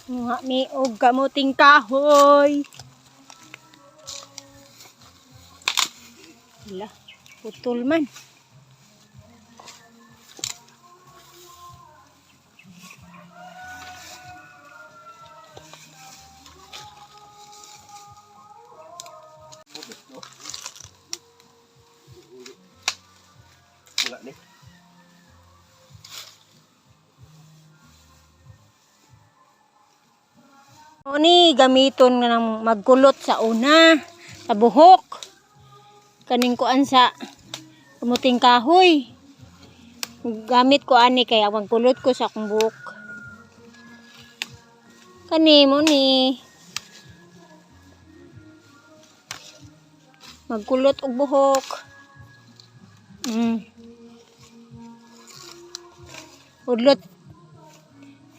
Nga mi og kamuting kahoy. Wala, putol man. Wala ni. Ni gamiton nga ng magkulot sa una sa buhok kaning kuan sa kamuting kahoy. Gamit ko ani kaya magkulot ko sa akong buhok. Kani mo ni magkulot og buhok. Udlot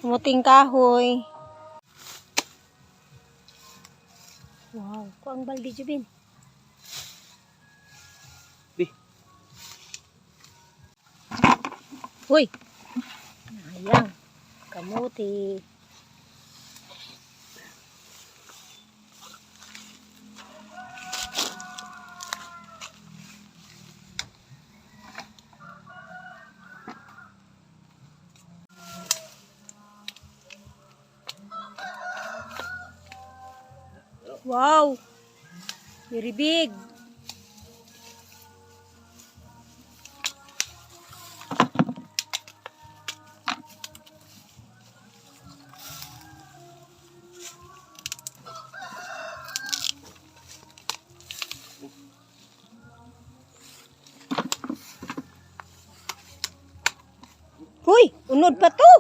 kamuting kahoy. Wow, kuang baldi jubin. Bi. Hoy. Ayang kamuti. Wow. Very big. Hoy, unod pa to.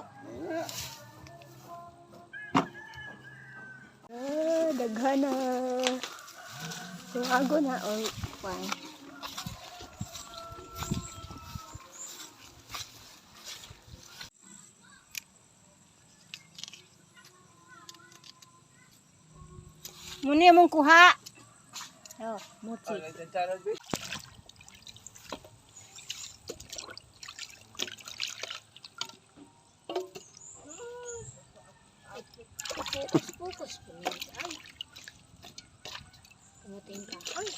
Daghan na. So, ago na. Oh, fine. Muna mong kuha. Oh, mochi. Focus po niya. Ay. Kamuting kahoy.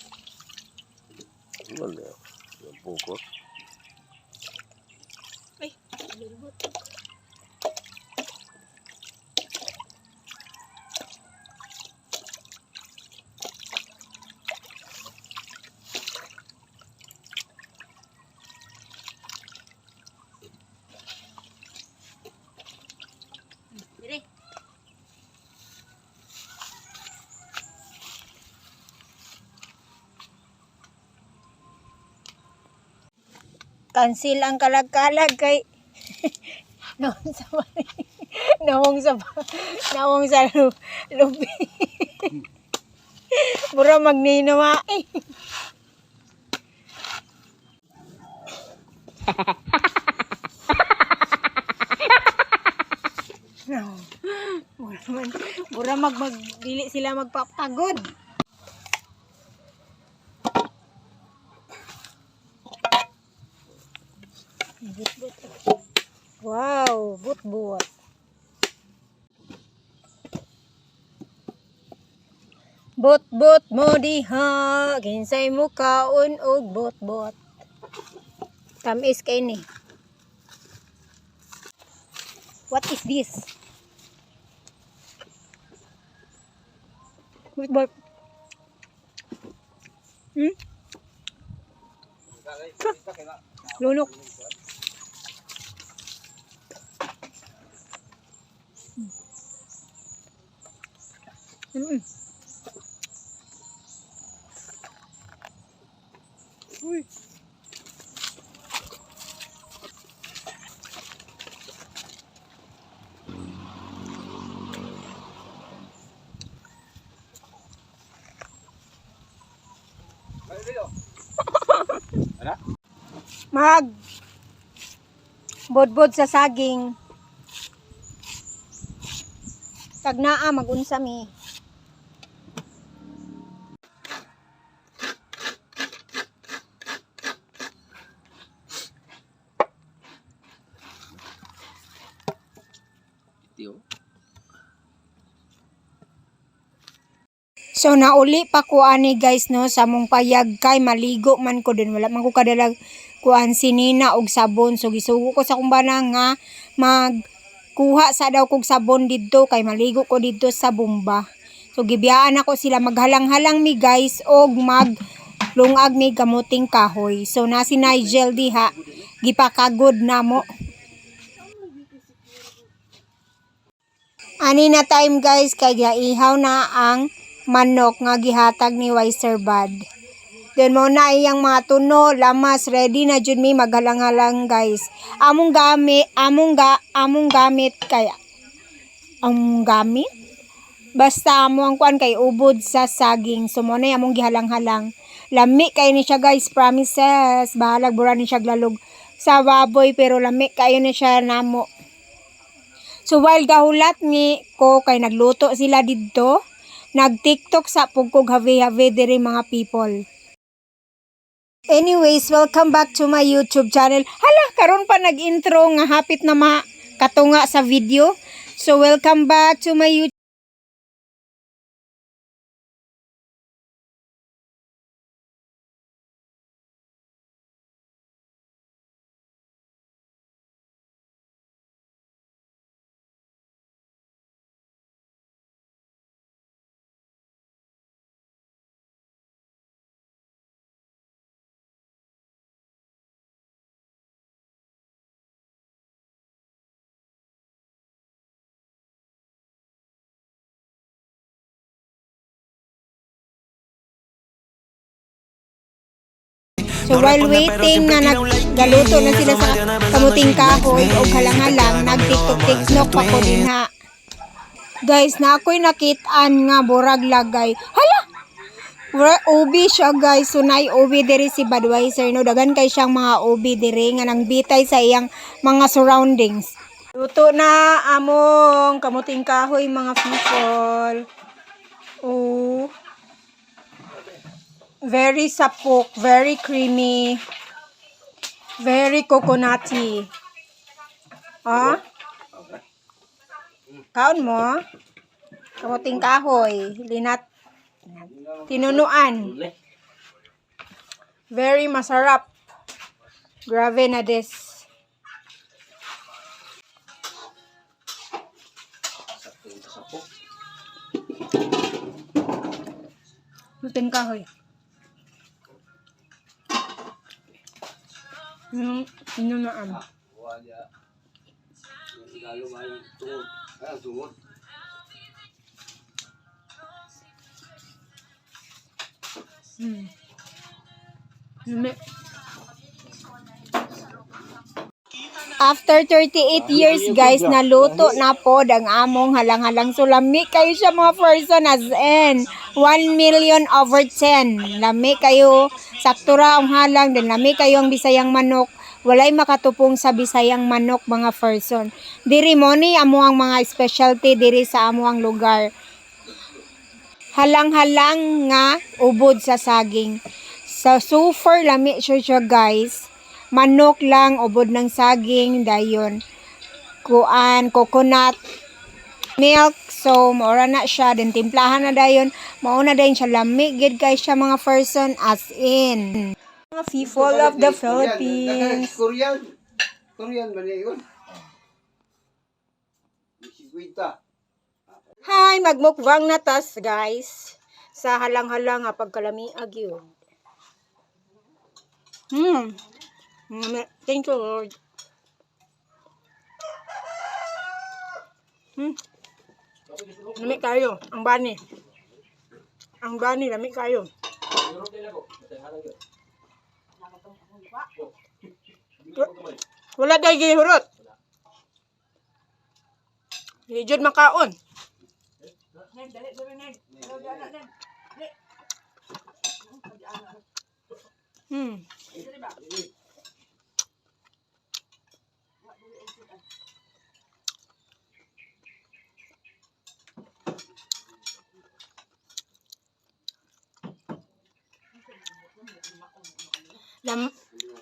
Wala. Yung focus. Ay, lulubot. Dire. Cancel ang kalag-kalag kay nawong sa nawong sa lubi. Mura magninawa eh. No. Mura magdili sila magpapagod. Wow, but. Bot mo diha, kinsay mo kaon og bot. Tamis kay ni. What is this? Bot. Lunok. Uy. Mag bodbod sa saging. Tagnaa magunsa mi. Tiyo. So nauli pa ko ani guys no sa mong payag kay maligo man ko din, wala man ko kadalag kuan sinina og sabon. So gisugo ko sa kumbana nga magkuha sa daw kog sabon didto kay maligo ko didto sa bomba. So gibiyaan ako sila maghalang-halang mi guys og maglungag mi gamuting kahoy. So na si Nigel diha gipakagod namo. Ani na time guys kay giihaw na ang manok nga gihatag ni Wiser Bud. Then mo na iyang mga tuno, lamas, ready na jud mi maghalang-halang guys. Among gamit kaya among gamit basta amo ang kuan kay ubod sa saging. So mo na among gihalang-halang. Lami kay ni siya guys, promises. Bahalag bura ni siya glalog sa baboy pero lami kayo ni siya namo. So while gahulat ni ko kay nagluto sila didto, nag-TikTok sa pugkog have-have diri mga people. Anyways, welcome back to my YouTube channel. Hala, karon pa nag-intro nga hapit na makatunga sa video. So welcome back to my YouTube. So while waiting na naggaluto na sila sa kamuting kahoy o halang-halang, nag-tiktok pa ko din ha. Guys, na ako'y nakitaan nga burag lagay. Hala! Ubi siya guys. So naay ubi diri si Budweiser. No? Dagan kay siyang mga ubi diri nga nang bitay sa iyang mga surroundings. Luto na among kamuting kahoy mga people. Oh. Very sapok, very creamy, very coconutty. Ah? Kaon mo? Kamuting kahoy, linat, tinunuan. Very masarap. Grabe na des. Kamuting kahoy. Tinunuan. After 38 years guys, naluto na po ang among halang-halang. So lami kayo siya mga person as in 1,000,000/10. Lami kayo, sakto ra ang halang, din lami kayo ang bisayang manok. Walay makatupong sa bisayang manok mga person. Diri mo ni amo ang mga specialty diri sa amo ang lugar. Halang-halang nga ubod sa saging. So super lami siya guys. Manok lang, ubod ng saging, dayon kuan, coconut milk. So maura na siya, din timplahan na dayon, mauna dayon siya lami gid guys siya mga person as in. Mga people of the Philippines. Korean ba niya yun? Hi, magmukbang na tas guys sa halang-halang nga pagkalamiag yun. Thank you Lord. Lami kayo, ang bani. Ang bani, lami kayo. Wala dahi gihurot. Hijod makaon.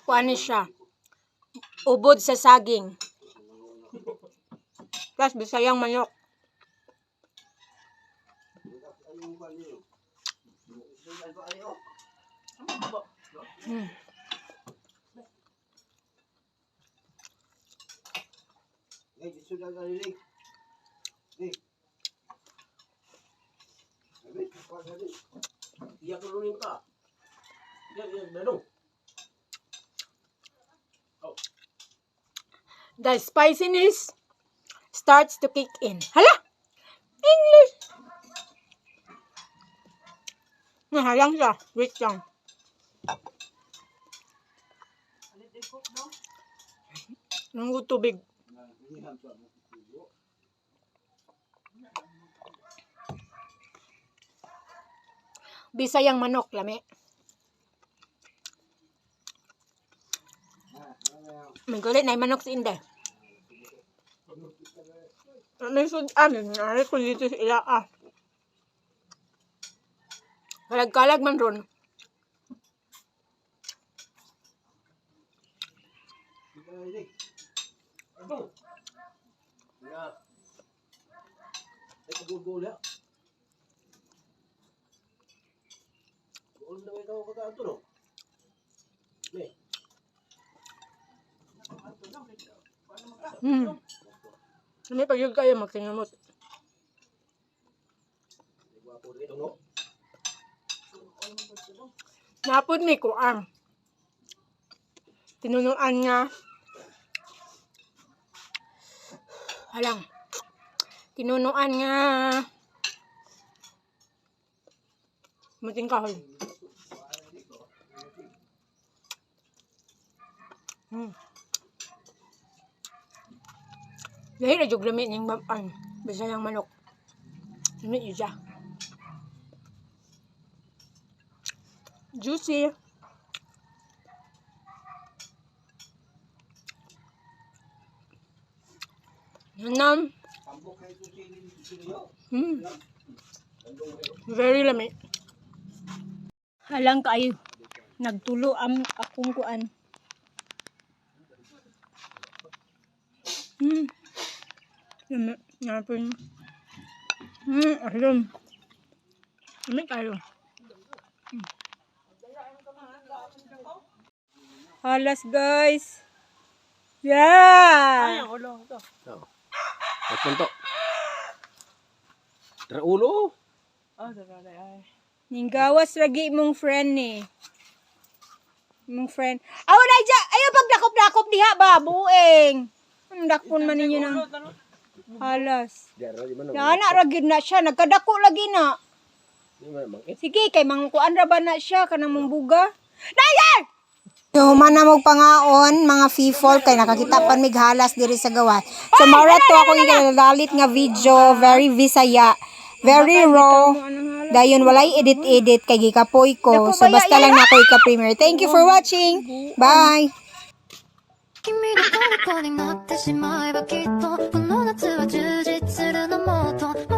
Kuan siya. Ubod sa saging. Plus bisayang manok. Hmm. Eh, sudah kali ni. Ni. Habis, kuat tadi. Iya perlu nih Pak. Ya, dadong. The spiciness starts to kick in. Hala! English! Nahalang siya. Wait lang. Nunggu tubig. Bisayang manok, lami. May kulit na yung manok si Inday. May sudan. Ay, kulit sa ila ah. Kalag-kalag man ron. Dadong. Ya. Eh, gol-gol ya. Gol na ikaw kata ito no. Nih. Lami pag yun kayo magsingamot. Gwapo rin ito no. Napod may kuang. Tinunuan nga. Halang. Tinunuan nga. Muting kahoy. Dahil na jug lamit niyang bisayang manok. Lamit yun siya. Juicy. Nanam. Very lami. Halang kayo. Nagtulo ang akong kuan. Lami. Napin. Alam. Lami kayo. Halas guys. Yeah. Nagpunto. Tara ulo. Ning gawas lagi mong friend ni. Mong friend. Aw na dya. Ayo pag dakop-dakop diha ba bueng. Ang dakpon man ninyo nang halas. Di mana? Ya na ragid na siya, nagkadako lagi na. Di mana bang? Sige kay mangkuan ra ba na siya kanang mangbuga. Dayan! So, mana mo pangaon, mga fifol, kay nakakita pa mig halas diri sa gawas. So, maura to akong igalalit nga video, very Visaya, very raw. Dayon, walay edit-edit, kay gikapoy ko. So, basta lang na ako ika-premiere. Thank you for watching. Bye! 君が虜になってしまえばきっとこの夏は充実するのもっと